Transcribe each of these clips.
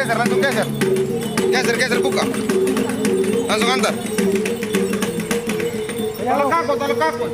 geser. Langsung geser. Geser buka. Langsung antar. Tolong kaku.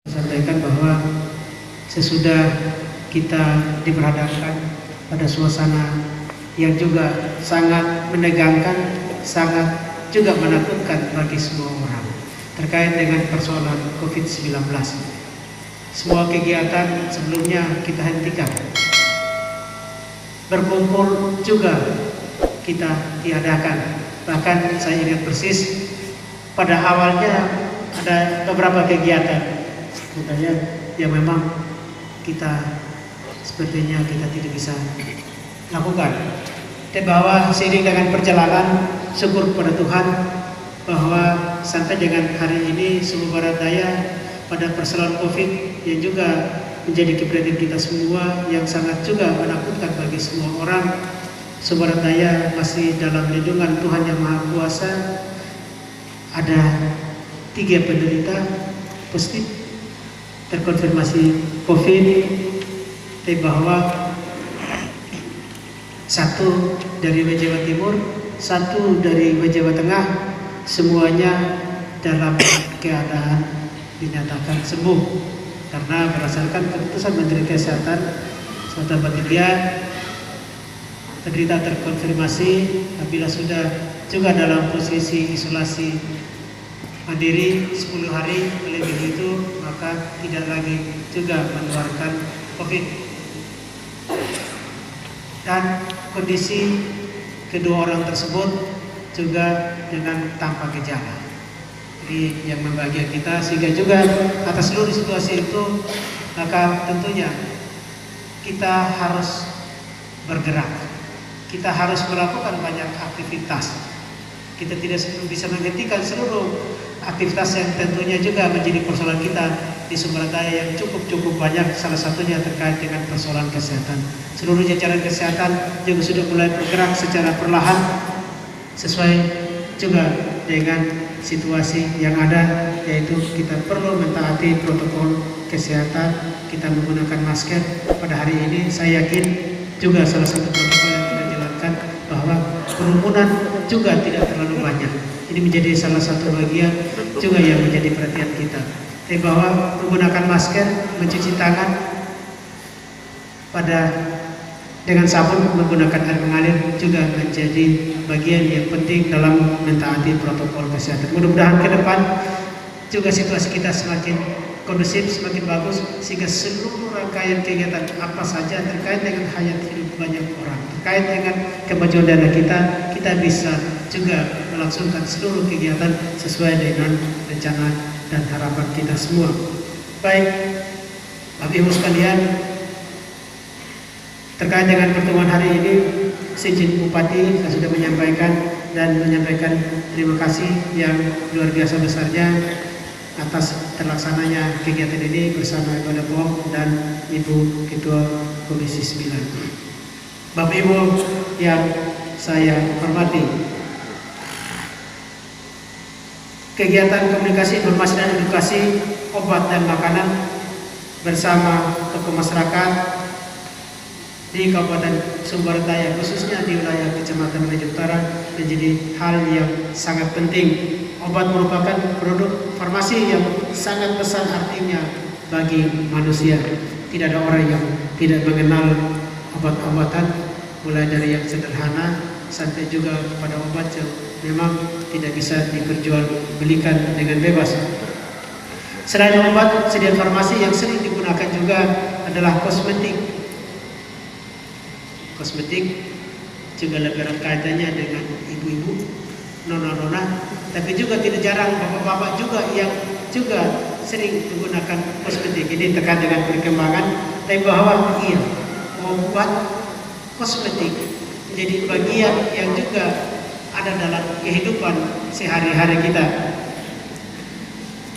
Sampaikan bahwa sesudah kita diperhadapkan pada suasana yang juga sangat menegangkan, sangat juga menakutkan bagi semua orang terkait dengan persoalan COVID-19. Semua kegiatan sebelumnya kita hentikan. Berkumpul juga kita tiadakan. Bahkan saya ingat persis pada awalnya ada beberapa kegiatan sebenarnya yang memang kita sepertinya kita tidak bisa lakukan. Dan bahwa seiring dengan perjalanan, syukur kepada Tuhan bahwa sampai dengan hari ini Sumur Barat Daya pada persoalan COVID yang juga menjadi keprihatinan kita semua, yang sangat juga menakutkan bagi semua orang. Sumur Barat Daya masih dalam lindungan Tuhan Yang Maha Kuasa. Ada 3 penderita positif terkonfirmasi COVID, bahwa 1 dari Jawa Timur, 1 dari Jawa Tengah, semuanya dalam keadaan dinyatakan sembuh karena berdasarkan keputusan Menteri Kesehatan Sultan Batavia. Penderita terkonfirmasi apabila sudah juga dalam posisi isolasi mandiri 10 hari lebih itu, maka tidak lagi juga menularkan COVID. Dan kondisi kedua orang tersebut juga dengan tanpa gejala. Jadi yang membahagiakan kita, sehingga juga atas seluruh situasi itu, maka tentunya kita harus bergerak. Kita harus melakukan banyak aktivitas. Kita tidak bisa menghentikan seluruh aktivitas yang tentunya juga menjadi persoalan kita di Sumber Daya yang cukup banyak, salah satunya terkait dengan persoalan kesehatan. Seluruh jajaran kesehatan juga sudah mulai bergerak secara perlahan sesuai juga dengan situasi yang ada, yaitu kita perlu mentaati protokol kesehatan, kita menggunakan masker. Pada hari ini saya yakin juga salah satu protokol yang kita jalankan bahwa kerumunan juga tidak terlalu banyak. Ini menjadi salah satu bagian juga yang menjadi perhatian kita. Bahwa menggunakan masker, mencuci tangan dengan sabun, menggunakan air mengalir juga menjadi bagian yang penting dalam mentaati protokol kesehatan. Mudah-mudahan ke depan juga situasi kita semakin kondusif, semakin bagus, sehingga seluruh rangkaian kegiatan apa saja terkait dengan hayat hidup banyak orang, terkait dengan kemajuan daerah kita bisa juga melangsungkan seluruh kegiatan sesuai dengan rencana dan harapan kita semua. Baik, Bapak Ibu sekalian, terkait dengan pertemuan hari ini, Izin Bupati sudah menyampaikan terima kasih yang luar biasa besarnya atas terlaksananya kegiatan ini bersama Ibu POM dan Ibu Ketua Komisi 9. Bapak Ibu yang saya hormati, kegiatan komunikasi, informasi dan edukasi obat dan makanan bersama tokoh masyarakat di Kabupaten Sumber Daya, khususnya di wilayah Kecamatan Raja Utara, menjadi hal yang sangat penting. Obat merupakan produk farmasi yang sangat besar artinya bagi manusia. Tidak ada orang yang tidak mengenal obat-obatan, mulai dari yang sederhana sampai juga pada obat yang memang tidak bisa diperjualbelikan dengan bebas. Selain obat, sediaan farmasi yang sering digunakan juga adalah kosmetik. Kosmetik juga lebih erat kaitannya dengan ibu-ibu, nona-nona, tapi juga tidak jarang bapak-bapak juga yang juga sering menggunakan kosmetik. Ini terkait dengan perkembangan, tapi bahwa iya, obat kosmetik menjadi bagian yang juga ada dalam kehidupan sehari-hari kita.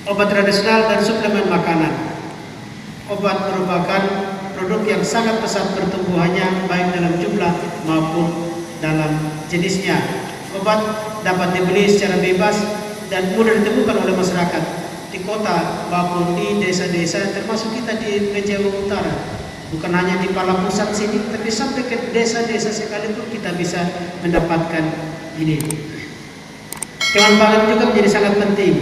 Obat tradisional dan suplemen makanan. Obat merupakan produk yang sangat pesat pertumbuhannya, baik dalam jumlah maupun dalam jenisnya. Obat dapat dibeli secara bebas dan mudah ditemukan oleh masyarakat di kota maupun di desa-desa, termasuk kita di Jawa Utara. Bukan hanya di Pala Pusat sini, tapi sampai ke desa-desa sekalipun kita bisa mendapatkan ini. Keman pangan juga menjadi sangat penting,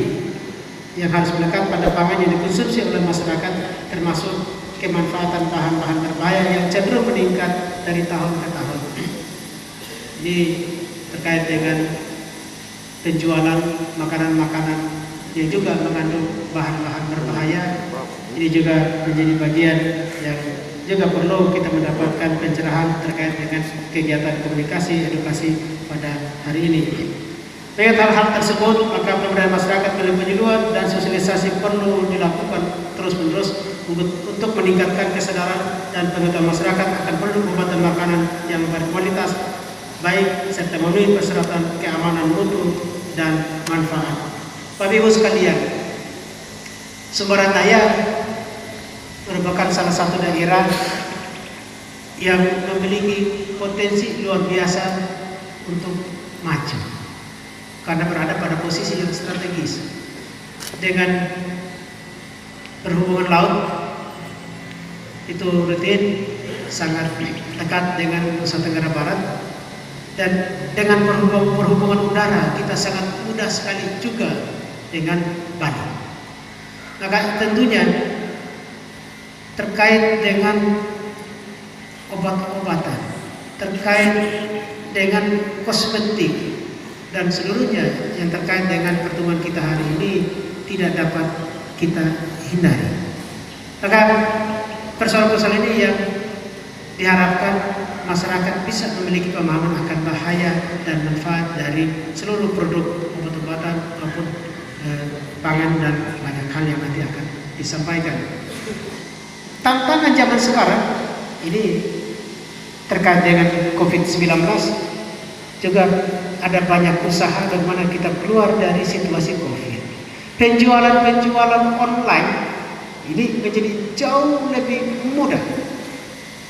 yang harus melekat pada pangan yang dikonsumsi oleh masyarakat, termasuk kemanfaatan bahan-bahan berbahaya yang cenderung meningkat dari tahun ke tahun. Ini terkait dengan penjualan makanan-makanan yang juga mengandung bahan-bahan berbahaya. Ini juga menjadi bagian yang juga perlu kita mendapatkan pencerahan terkait dengan kegiatan komunikasi edukasi pada hari ini. Dengan hal-hal tersebut, maka pemberdayaan masyarakat melalui penyuluhan dan sosialisasi perlu dilakukan terus-menerus untuk meningkatkan kesadaran dan pengetahuan masyarakat akan produk obat dan makanan yang berkualitas baik serta memenuhi persyaratan keamanan mutu dan manfaat. Bapak Ibu sekalian, Sumber Daya merupakan salah satu daerah yang memiliki potensi luar biasa untuk maju karena berada pada posisi yang strategis dengan berhubungan laut itu rutin sangat dekat dengan Nusa Tenggara Barat, dan dengan perhubungan udara kita sangat mudah sekali juga dengan Bali. Maka tentunya terkait dengan obat-obatan, terkait dengan kosmetik dan seluruhnya yang terkait dengan pertemuan kita hari ini tidak dapat kita hindari. Maka persoalan-persoalan ini yang diharapkan masyarakat bisa memiliki pemahaman akan bahaya dan manfaat dari seluruh produk obat-obatan maupun pangan dan banyak hal yang nanti akan disampaikan. Tantangan zaman sekarang ini terkait dengan COVID-19 juga ada banyak usaha bagaimana kita keluar dari situasi COVID. Penjualan online ini menjadi jauh lebih mudah.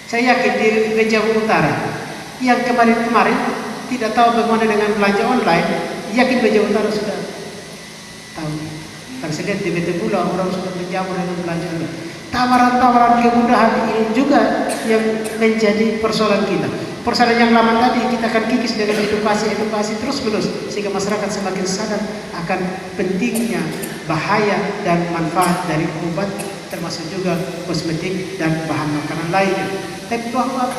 Saya yakin di Jawa Utara yang kemarin-kemarin tidak tahu bagaimana dengan belanja online, yakin di Jawa Utara sudah tahu. Kalau saya lihat di BT Pula orang sudah menjamur dengan belanja online. Tawaran-tawaran kemudahan ini juga yang menjadi persoalan kita. Persoalan yang lama tadi kita akan kikis dengan edukasi terus-menerus sehingga masyarakat semakin sadar akan pentingnya bahaya dan manfaat dari obat, termasuk juga kosmetik dan bahan makanan lainnya. Tapi bahwa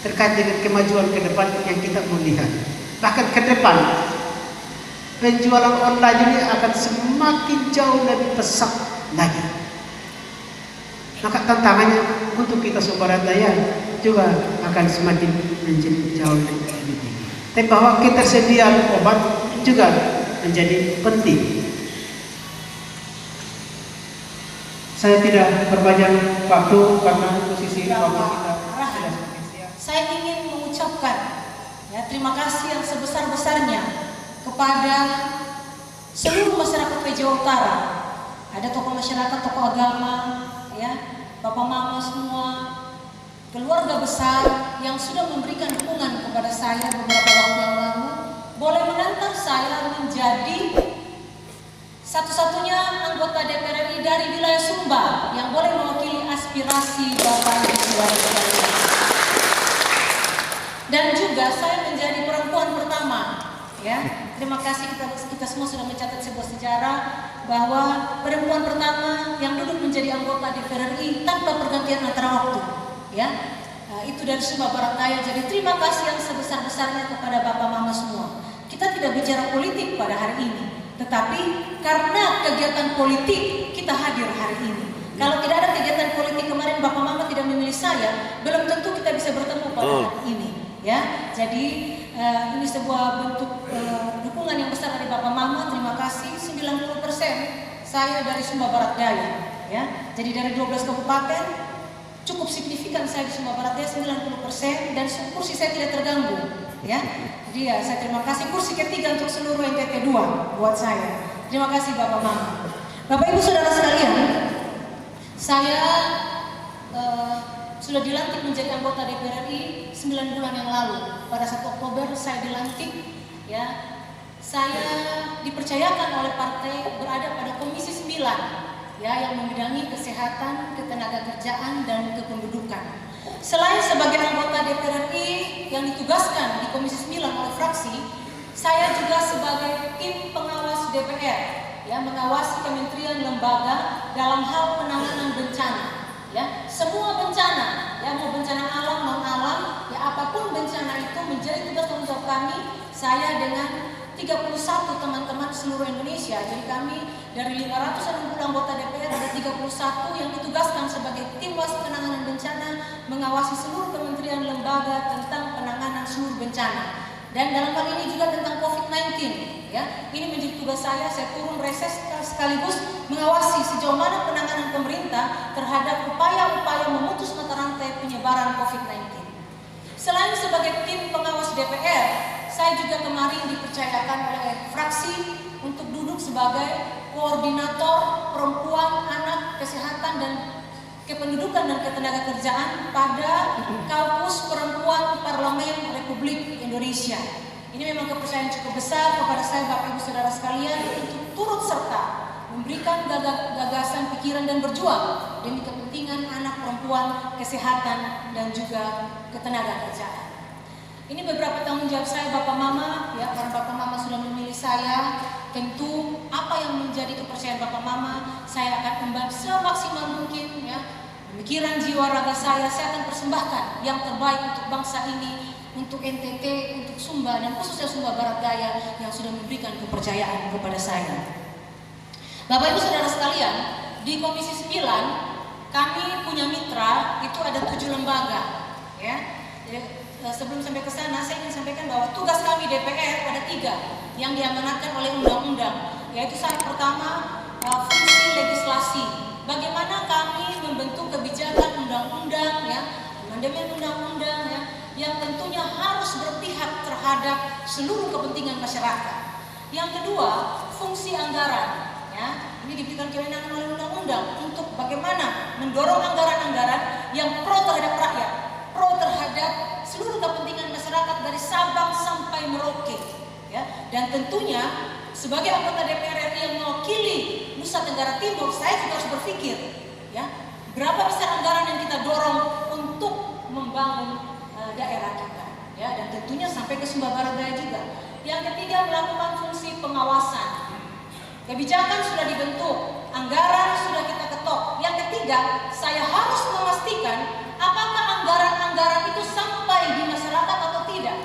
terkait dengan kemajuan ke depan yang kita melihat, bahkan ke depan penjualan online ini akan semakin jauh lebih pesat lagi. Maka tantangannya untuk kita Sumber Daya juga akan semakin menjadi jauh lebih tinggi. Tapi bahwa ketersediaan obat juga menjadi penting. Saya tidak berpanjang waktu karena posisi waktu kita sudah semakin siang. Saya ingin mengucapkan terima kasih yang sebesar-besarnya kepada seluruh masyarakat Jawa Utara. Ada tokoh masyarakat, tokoh agama, Bapak Mama semua, keluarga besar yang sudah memberikan dukungan kepada saya beberapa waktu yang lalu, boleh mengantar saya menjadi satu-satunya anggota DPR RI dari wilayah Sumba yang boleh mewakili aspirasi Bapak Ibu saudara-saudara. Dan juga saya menjadi perempuan pertama, Terima kasih kita semua sudah mencatat sebuah sejarah bahwa perempuan pertama yang duduk menjadi anggota DPR RI tanpa pergantian antara waktu, itu dari Sumba Barat Daya. Jadi terima kasih yang sebesar-besarnya kepada Bapak Mama semua. Kita tidak bicara politik pada hari ini, tetapi karena kegiatan politik kita hadir hari ini. Kalau tidak ada kegiatan politik kemarin Bapak Mama tidak memilih saya, belum tentu kita bisa bertemu pada hari ini. Jadi ini sebuah bentuk dukungan yang besar dari Bapak Mama. Terima kasih. 90% saya dari Sumba Barat Daya, Jadi dari 12 kabupaten cukup signifikan saya di Sumba Barat Daya 90% dan kursi saya tidak terganggu, Jadi saya terima kasih. Kursi ketiga untuk seluruh NTT 2 buat saya. Terima kasih Bapak Mama. Bapak Ibu saudara sekalian, saya sudah dilantik menjadi anggota DPR RI 9 bulan yang lalu. Pada 1 Oktober saya dilantik, Saya dipercayakan oleh partai berada pada Komisi 9, yang membidangi kesehatan, ketenagakerjaan dan kependudukan. Selain sebagai anggota DPR RI yang ditugaskan di Komisi 9 oleh fraksi, saya juga sebagai tim pengawas DPR, mengawasi kementerian lembaga dalam hal penanganan bencana. Semua bencana, mau bencana alam, non alam, apapun bencana itu menjadi tugas tanggung jawab kami. Saya dengan 31 teman-teman seluruh Indonesia. Jadi kami dari 560 anggota DPR ada 31 yang ditugaskan sebagai tim penanganan bencana, mengawasi seluruh kementerian lembaga tentang penanganan seluruh bencana. Dan dalam hal ini juga tentang COVID-19, Ini menjadi tugas saya turun reses sekaligus mengawasi sejauh mana penanganan pemerintah terhadap upaya-upaya memutus mata rantai penyebaran COVID-19. Selain sebagai tim pengawas DPR, saya juga kemarin dipercayakan oleh fraksi untuk duduk sebagai koordinator perempuan, anak, kesehatan, dan kependudukan dan ketenagakerjaan pada Kaukus Perempuan Parlemen Republik Indonesia. Ini memang kepercayaan cukup besar kepada saya, Bapak Ibu Saudara sekalian, untuk turut serta memberikan gagasan, pikiran, dan berjuang demi kepentingan anak, perempuan, kesehatan, dan juga ketenagakerjaan. Ini beberapa tanggung jawab saya, Bapak Mama, karena Bapak Mama sudah memilih saya. Tentu apa yang menjadi kepercayaan Bapak Mama, saya akan membantu semaksimal mungkin, pemikiran, jiwa, raga saya akan persembahkan yang terbaik untuk bangsa ini, untuk NTT, untuk Sumba, dan khususnya Sumba Barat Daya yang sudah memberikan kepercayaan kepada saya. Bapak Ibu Saudara sekalian, di Komisi 9 kami punya mitra, itu ada 7 lembaga. Sebelum sampai ke sana, saya ingin sampaikan bahwa tugas kami DPR ada 3 yang diamanatkan oleh undang-undang, yaitu pertama fungsi legislasi. Bagaimana kami membentuk kebijakan undang-undang, amandemen undang-undang, yang tentunya harus berpihak terhadap seluruh kepentingan masyarakat. Yang kedua, fungsi anggaran. Ini diberikan kewenangan oleh undang-undang untuk bagaimana mendorong anggaran-anggaran yang pro terhadap rakyat, pro terhadap seluruh kepentingan masyarakat dari Sabang sampai Merauke. Dan tentunya sebagai anggota DPR RI yang mewakili Nusa Tenggara Timur, saya juga harus berpikir, berapa besar anggaran yang kita dorong untuk membangun daerah kita, dan tentunya sampai ke Sumba Barat Daya juga. Yang ketiga, melakukan fungsi pengawasan. Kebijakan sudah dibentuk, anggaran sudah kita ketok. Yang ketiga, saya harus memastikan apakah anggaran-anggaran itu sampai di masyarakat atau tidak.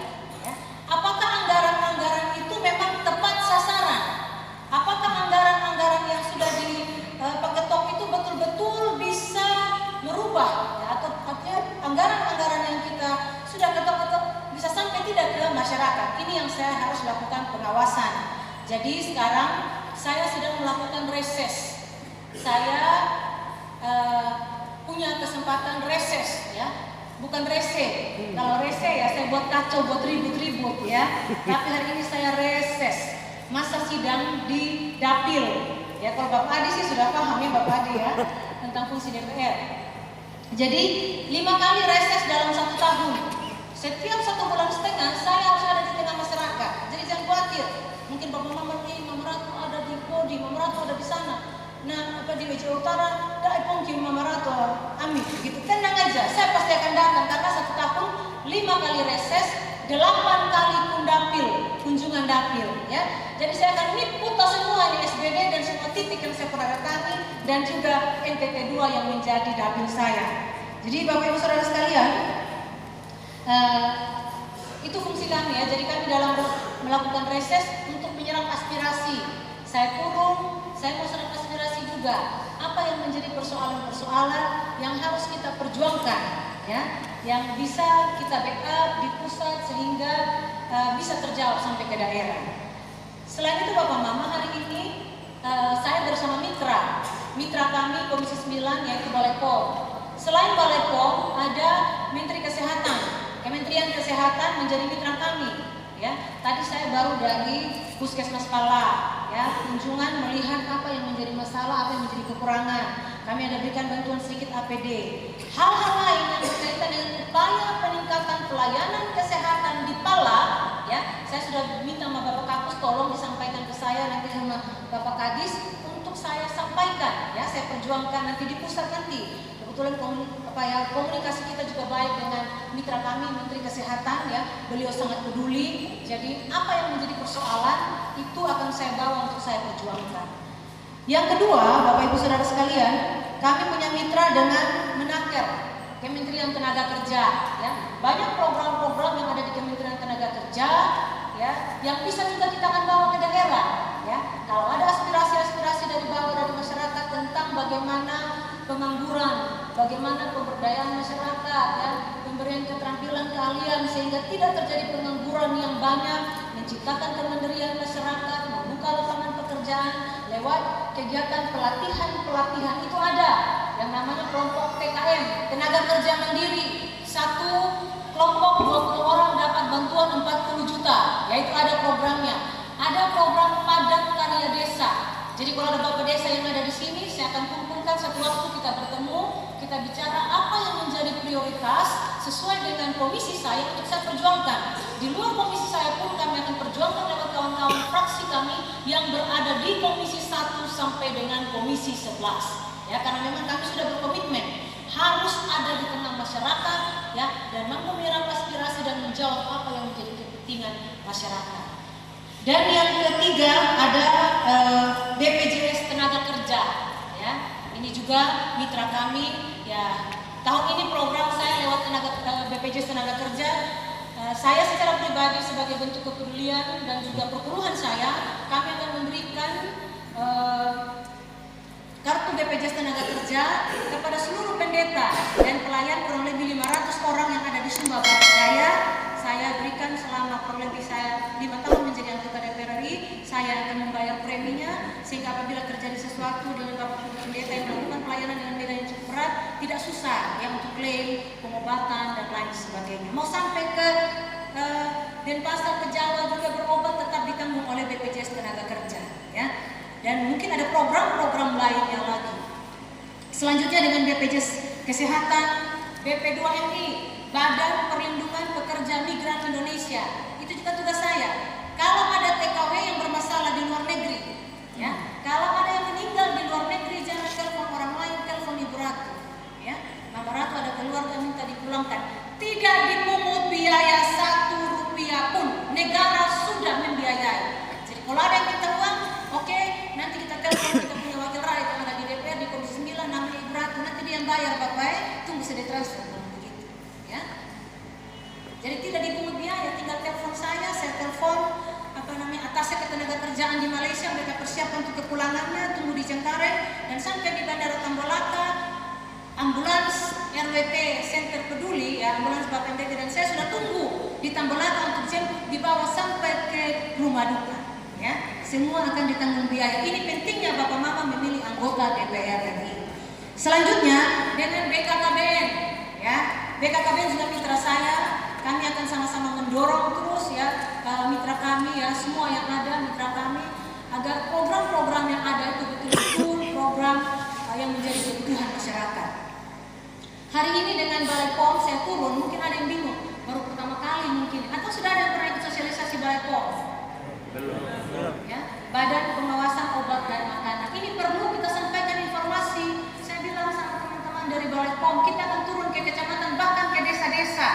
Apakah anggaran-anggaran itu memang tepat sasaran? Apakah anggaran-anggaran yang sudah diketok itu betul-betul bisa merubah, atau artinya anggaran-anggaran yang masyarakat. Ini yang saya harus lakukan pengawasan. Jadi sekarang saya sedang melakukan reses. Saya punya kesempatan reses, ya, bukan rese. Kalau rese ya saya buat kacau, buat ribut-ribut, ya. Tapi hari ini saya reses masa sidang di dapil. Ya, kalau Bapak Adi sih sudah paham ya Bapak Adi ya tentang fungsi DPR. Jadi 5 kali reses dalam 1 tahun. Setiap 1 bulan setengah saya harus ada di tengah masyarakat. Jadi jangan khawatir. Mungkin Bapak Mama Ratu ada di Kodi, Mama Ratu ada di sana. Nah, di Meja Utara, dai pongki Mama Ratu, amin. Gitu, tenang aja. Saya pasti akan datang karena 1 tahun 5 kali reses, 8 kali kunjungan dapil, ya. Jadi saya akan putar semua di SBD dan semua titik yang saya pernah datangi dan juga NTT 2 yang menjadi dapil saya. Jadi Bapak Ibu Saudara sekalian, itu fungsi kami ya. Jadi kami dalam melakukan reses untuk menyerap aspirasi. Saya turun, saya mau serap aspirasi juga. Apa yang menjadi persoalan-persoalan yang harus kita perjuangkan, ya, yang bisa kita backup di pusat sehingga bisa terjawab sampai ke daerah. Selain itu Bapak Mama, hari ini saya bersama mitra kami Komisi 9 yaitu Balai POM. Selain Balai POM ada Menteri Kesehatan. Kementerian Kesehatan menjadi mitra kami. Ya, tadi saya baru dari Puskesmas Pala, ya, kunjungan melihat apa yang menjadi masalah, apa yang menjadi kekurangan. Kami ada berikan bantuan sedikit APD. Hal-hal lain yang berkaitan dengan upaya peningkatan pelayanan kesehatan di Pala, ya, saya sudah minta sama Bapak Kapus tolong disampaikan ke saya nanti sama Bapak Kadis untuk saya sampaikan, ya, saya perjuangkan nanti di pusat nanti. Kebetulan komunikasi kita juga baik dengan mitra kami, Menteri Kesehatan, ya, beliau sangat peduli. Jadi apa yang menjadi persoalan itu akan saya bawa untuk saya perjuangkan. Yang kedua, Bapak Ibu Saudara sekalian, kami punya mitra dengan Menaker, Kementerian Tenaga Kerja, ya. Banyak program-program yang ada di Kementerian Tenaga Kerja, ya, yang bisa juga kita akan bawa ke daerah, ya. Kalau ada aspirasi-aspirasi dari bawah dari masyarakat tentang bagaimana pengangguran, bagaimana pemberdayaan masyarakat, ya, pemberian keterampilan keahlian sehingga tidak terjadi pengangguran yang banyak, menciptakan kemandirian masyarakat, membuka lapangan pekerjaan lewat kegiatan pelatihan itu ada yang namanya kelompok TKM, tenaga kerja mandiri. 1 kelompok 20 orang dapat bantuan 40 juta, yaitu ada programnya. Ada program padat karya desa. Jadi kalau ada Bapak desa yang ada di sini, saya akan kumpulkan satu waktu kita bertemu, kita bicara apa yang menjadi prioritas sesuai dengan komisi saya untuk saya perjuangkan. Di luar komisi saya pun kami akan perjuangkan lewat kawan-kawan fraksi kami yang berada di komisi 1 sampai dengan komisi 11. Ya, karena memang kami sudah berkomitmen harus ada di tengah masyarakat, ya, dan mampu menyerap aspirasi dan menjawab apa yang menjadi kepentingan masyarakat. Dan yang ketiga ada BPJS Tenaga Kerja, ya. Ini juga mitra kami, ya. Tahun ini program saya lewat BPJS Tenaga Kerja. Saya secara pribadi sebagai bentuk kepedulian dan juga perpuluhan saya, kami akan memberikan kartu BPJS Tenaga Kerja kepada seluruh pendeta dan pelayan kurang lebih 500 orang yang ada di Sumba Barat Daya. Saya berikan selama kurang lebih saya 5 tahun menjadi anggota DPR RI. Saya akan membayar preminya sehingga apabila terjadi sesuatu dengan Bapak pendeta yang melakukan pelayanan dengan medan yang cukup berat, tidak susah ya untuk klaim pengobatan dan lain sebagainya. Mau sampai ke Denpasar, ke Jawa juga berobat tetap ditanggung oleh BPJS Tenaga Kerja, ya. Dan mungkin ada program-program lainnya lagi. Selanjutnya dengan BPJS Kesehatan, BP2MI, Badan Perlindungan Pekerja Migran Indonesia. Itu juga tugas saya. Kalau ada TKW yang bermasalah di luar negeri, ya, kalau ada yang meninggal di luar negeri, jangan telepon orang lain, telepon Ibu Ratu, ya. Mama Ratu ada keluarga minta dipulangkan. Tidak dipungut biaya 1 rupiah pun. Negara sudah membiayai. Jadi kalau ada yang minta uang, oke, nanti kita telepon, kita punya wakil rakyat yang ada di DPR di Komisi 9 namanya Ibu Ratu, nanti dia yang bayar Bapak, tunggu saya ditransfer begitu, ya. Jadi tidak dipungut biaya, tinggal telepon saya telepon atasnya ketenagakerjaan di Malaysia, mereka persiapkan untuk kepulangannya, tunggu di Cengkareng dan sampai di Bandara Tambolaka, ambulans RWP Center Peduli, ya, ambulans Bapak MDT dan saya sudah tunggu di Tambolaka untuk jemput di dibawa sampai ke rumah duka. Ya, semua akan ditanggung biaya. Ini pentingnya Bapak Mama memilih anggota DPR RI. Selanjutnya dengan BKKBN, ya, BKKBN juga mitra saya. Kami akan sama-sama mendorong terus ya mitra kami ya, semua yang ada mitra kami agar program-program yang ada itu betul-betul program yang menjadi kebutuhan masyarakat. Hari ini dengan Balai POM saya turun, mungkin ada yang bingung, baru pertama kali mungkin, atau sudah ada yang pernah ikut sosialisasi Balai POM? Ya, Badan Pengawasan Obat dan Makanan. Ini perlu kita sampaikan informasi. Saya bilang sama teman-teman dari Balai POM, kita akan turun ke kecamatan bahkan ke desa-desa.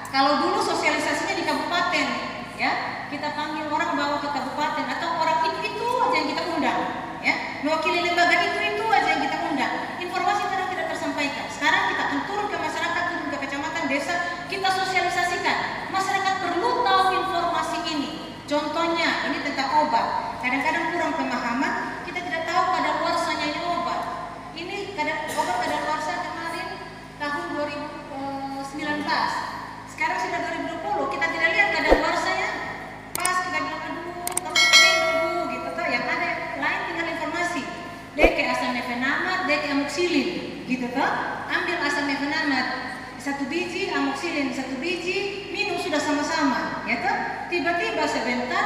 Kalau dulu sosialisasinya di kabupaten, ya kita panggil orang bawa ke kabupaten atau orang itu aja yang kita undang, ya mewakili lembaga itu aja yang kita undang. Informasi tidak tersampaikan. Sekarang kita akan turun ke masyarakat, turun ke kecamatan, desa, kita sosialisasikan. Masyarakat perlu tahu informasi ini. Contohnya ini tentang obat. Kadang-kadang kurang pemahaman, kita tidak tahu kadaluarsanya ini obat. Ini obat kadaluarsa kemarin tahun 2019. Sekarang sudah 2020, kita tidak lihat kadaluarsanya. Pas kita bilang aduh, kamu nunggu gitu toh. Yang ada lain tinggal informasi. Deke asam nefenamat, deke amoxilin, gitu toh. Ambil asam nefenamat 1 biji, amoxilin 1 biji, minum sudah sama-sama, ya toh. Tiba-tiba sebentar,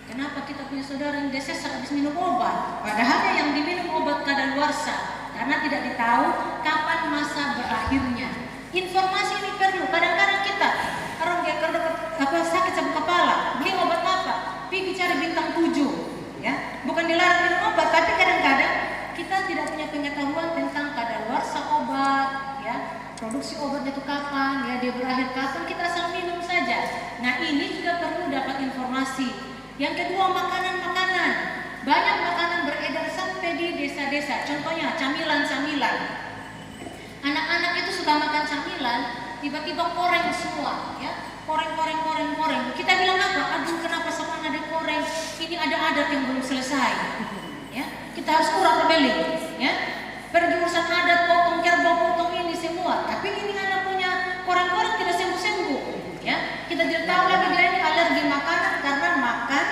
kenapa kita punya saudara yang desesar habis minum obat? Padahal yang diminum obat kadaluarsa, karena tidak ditahu kapan masa berakhirnya. Informasi ini perlu. Kadang-kadang kita orang dia sakit sabuk kepala, beli obat apa? Pergi cari bintang 7, ya. Bukan dilarang minum obat, tapi kadang-kadang kita tidak punya pengetahuan tentang kadaluarsa obat, ya. Produksi obatnya itu kapan, ya dia berakhir kapan, kita asal minum saja. Nah ini juga perlu dapat informasi. Yang kedua, makanan-makanan. Banyak makanan beredar sampai di desa-desa. Contohnya camilan-camilan. Anak-anak itu suka makan camilan, tiba-tiba koreng semua, ya. Koreng. Kita bilang apa? Aduh, kenapa semua ada koreng? Ini ada adat yang belum selesai, ya. Kita harus urat beli, ya. Pergi urusan adat, potong kerbau, potong ini semua. Tapi ini anak punya koreng-koreng tidak sembuh-sembuh, ya. Kita tidak tahu lagi dia ini alergi makanan karena makan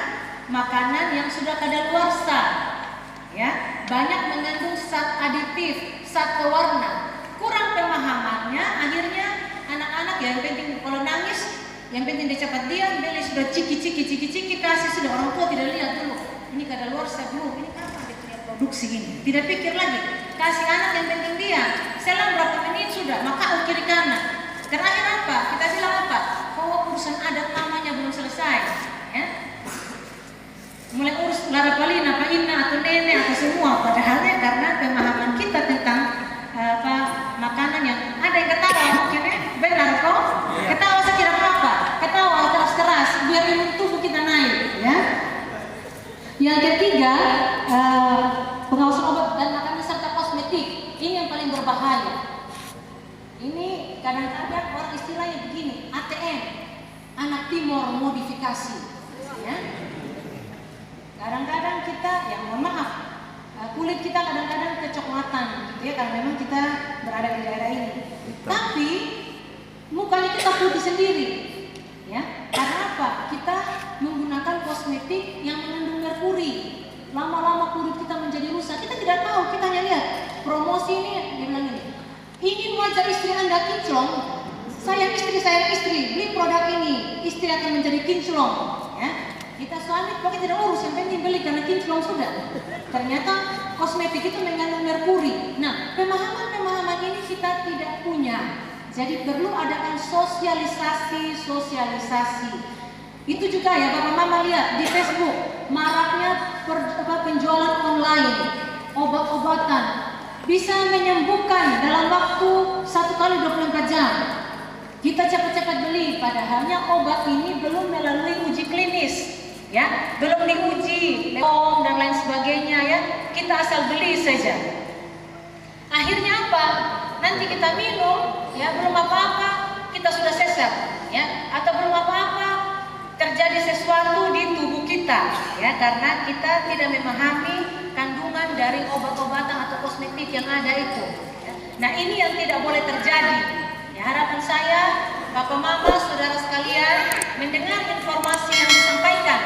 makanan yang sudah kadaluarsa, ya. Banyak mengandung zat aditif, zat pewarna. Kurang pemahamannya, akhirnya anak-anak ya, yang penting kalau nangis, yang penting dia cepat diam, beli sudah ciki kasih, sudah orang tua tidak lihat dulu. Ini kadaluarsa belum, ini kapan dia punya produksi ini? Tidak pikir lagi, kasih anak yang penting diam. Selang berapa menit sudah, maka kiri kanan. Terakhir apa? Kita bilang apa? Bahwa urusan adat namanya belum selesai, ya. Mulai urus larapalina, Pak Ina atau nenek atau semua, padahalnya karena pemahaman kita tentang makanan yang ada yang ketawa mungkin ya, benar kok? Ketawa saya tidak apa-apa, ketawa keras-keras biar imun tubuh kita naik, ya. Yang ketiga, pengawasan obat dan makanan serta kosmetik. Ini yang paling berbahaya. Ini kadang-kadang orang istilahnya begini, ATM, anak timur modifikasi, ya. Kadang-kadang kita, ya mohon maaf, kulit kita kadang-kadang kecoklatan gitu ya, karena memang kita berada di daerah ini. Tapi mukanya kita putih sendiri, ya. Karena apa? Kita menggunakan kosmetik yang mengandung merkuri. Lama-lama kulit kita menjadi rusak. Kita tidak tahu. Kita hanya lihat promosi ini, dia bilang ini. Ingin wajah istri Anda kinclong? Sayang istri, beli produk ini. Istri akan menjadi kinclong, ya. Kita suami pokoknya tidak urus, yang penting beli karena kinclong sudah. Ternyata kosmetik itu mengandung merkuri. Nah, pemahaman ini kita tidak punya. Jadi perlu adakan sosialisasi. Itu juga ya Bapak Mama lihat di Facebook, maraknya penjualan online obat-obatan bisa menyembuhkan dalam waktu 1 kali 24 jam. Kita cepat-cepat beli, padahalnya obat ini belum melalui uji klinis. Ya, belum diuji, POM dan lain sebagainya, ya. Kita asal beli saja. Akhirnya apa? Nanti kita minum, ya belum apa-apa, kita sudah sesat, ya. Atau belum apa-apa, terjadi sesuatu di tubuh kita, ya, karena kita tidak memahami kandungan dari obat-obatan atau kosmetik yang ada itu. Ya. Nah, ini yang tidak boleh terjadi. Ya, harapan saya, Bapak Mama, saudara sekalian, mendengar informasi yang disampaikan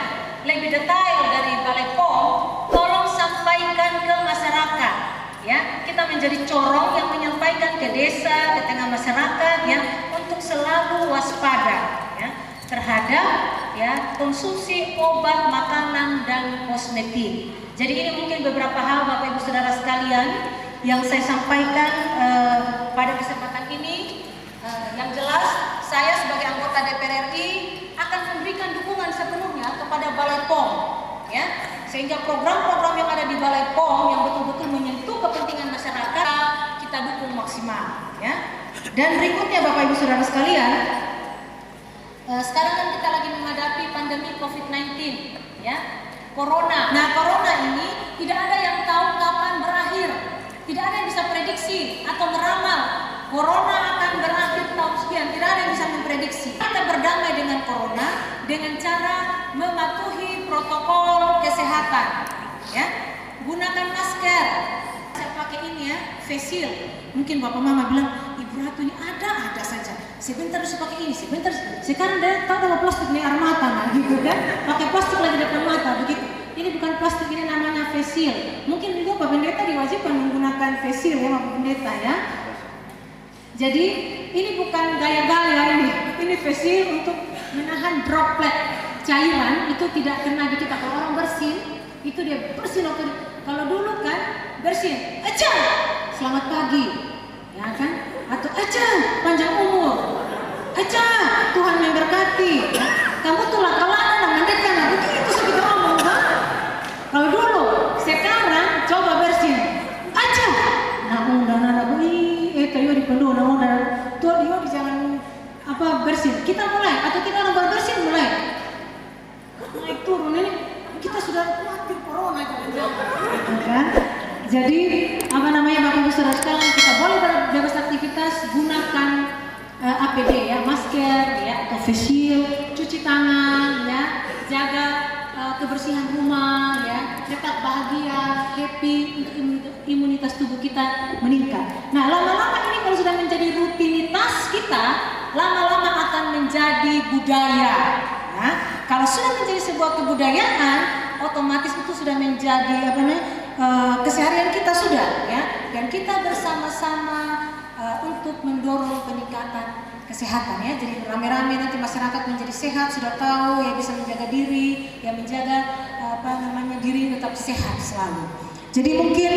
lebih detail dari Balai POM, tolong sampaikan ke masyarakat. Ya, kita menjadi corong yang menyampaikan ke desa, ke tengah masyarakat, ya, untuk selalu waspada, ya, terhadap ya konsumsi obat, makanan dan kosmetik. Jadi ini mungkin beberapa hal Bapak Ibu Saudara sekalian yang saya sampaikan pada kesempatan ini. Yang jelas saya sebagai anggota DPR RI akan memberikan dukungan sepenuhnya kepada Balai POM, ya, sehingga program-program yang ada di Balai POM yang betul-betul menyentuh kepentingan masyarakat kita dukung maksimal, ya. Dan berikutnya Bapak Ibu Saudara sekalian, sekarang kan kita lagi menghadapi pandemi COVID-19, ya, Corona. Nah, Corona ini tidak ada yang tahu kapan berakhir, tidak ada yang bisa prediksi atau meramal Corona akan berakhir tahun sekian, tidak ada yang bisa memprediksi. Kita berdamai dengan Corona dengan cara mematuhi protokol kesehatan, ya, gunakan masker. Saya pakai ini ya, face shield. Mungkin Bapak Mama bilang, Ibu Ratu ini ada saja. Sebentar harus pakai ini, sebentar. Sekarang dia tahu nama plastik ini air mata, nah, gitu kan? Pakai plastik lagi depan mata, begitu. Ini bukan plastik, ini namanya face shield. Mungkin juga Pak Pendeta diwajibkan menggunakan face shield ya, Pak Pendeta ya. Jadi ini bukan gaya-gaya ini face shield untuk menahan droplet cairan itu tidak kena di kita. Kalau orang bersin, itu dia bersin waktu kalau dulu kan bersin, aja, selamat pagi, ya kan? Atau aja, panjang umur, aja, Tuhan memberkati. Kamu tuh lakalan, mendekat, begitu sih kita ngomong kan? Kalau dulu, sekarang coba bersin, aja, tayo di penuh, tuh dia jangan apa bersin. Kita mulai, atau kita orang berbersin mulai. Naik turun ini, kita sudah khawatir corona kan? Jadi apa namanya Bapak Ibu Saudara sekalian, kita boleh bebas aktivitas, gunakan APD ya, masker ya, atau face shield, cuci tangan ya, jaga kebersihan rumah ya, tetap bahagia, happy, imunitas tubuh kita meningkat. Nah, lama-lama ini kalau sudah menjadi rutinitas kita, lama-lama akan menjadi budaya. Ya. Kalau sudah menjadi sebuah kebudayaan, otomatis itu sudah menjadi keseharian kita sudah ya, dan kita bersama-sama untuk mendorong peningkatan kesehatan ya. Jadi rame-rame nanti masyarakat menjadi sehat, sudah tahu ya, bisa menjaga diri, ya, menjaga diri tetap sehat selalu. Jadi mungkin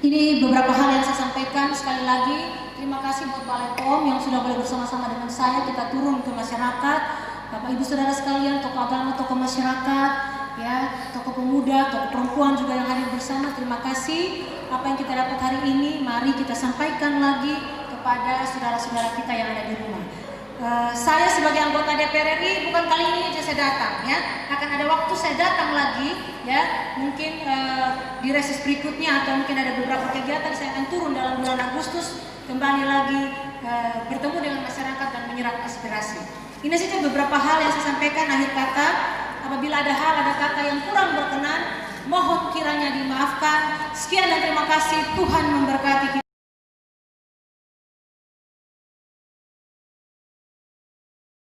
ini beberapa hal yang saya sampaikan. Sekali lagi terima kasih buat Balai POM yang sudah boleh bersama-sama dengan saya kita turun ke masyarakat. Bapak Ibu Saudara sekalian, tokoh agama, tokoh masyarakat, ya, tokoh pemuda, tokoh perempuan juga yang hadir bersama. Terima kasih. Apa yang kita dapat hari ini, mari kita sampaikan lagi kepada saudara-saudara kita yang ada di rumah. Saya sebagai anggota DPR RI bukan kali ini aja saya datang ya, akan ada waktu saya datang lagi ya, mungkin di reses berikutnya atau mungkin ada beberapa kegiatan saya akan turun dalam bulan Agustus kembali lagi bertemu dengan masyarakat dan menyerap aspirasi. Ini saja beberapa hal yang saya sampaikan. Akhir kata, apabila ada hal, ada kata yang kurang berkenan, mohon kiranya dimaafkan. Sekian dan terima kasih. Tuhan memberkati kita.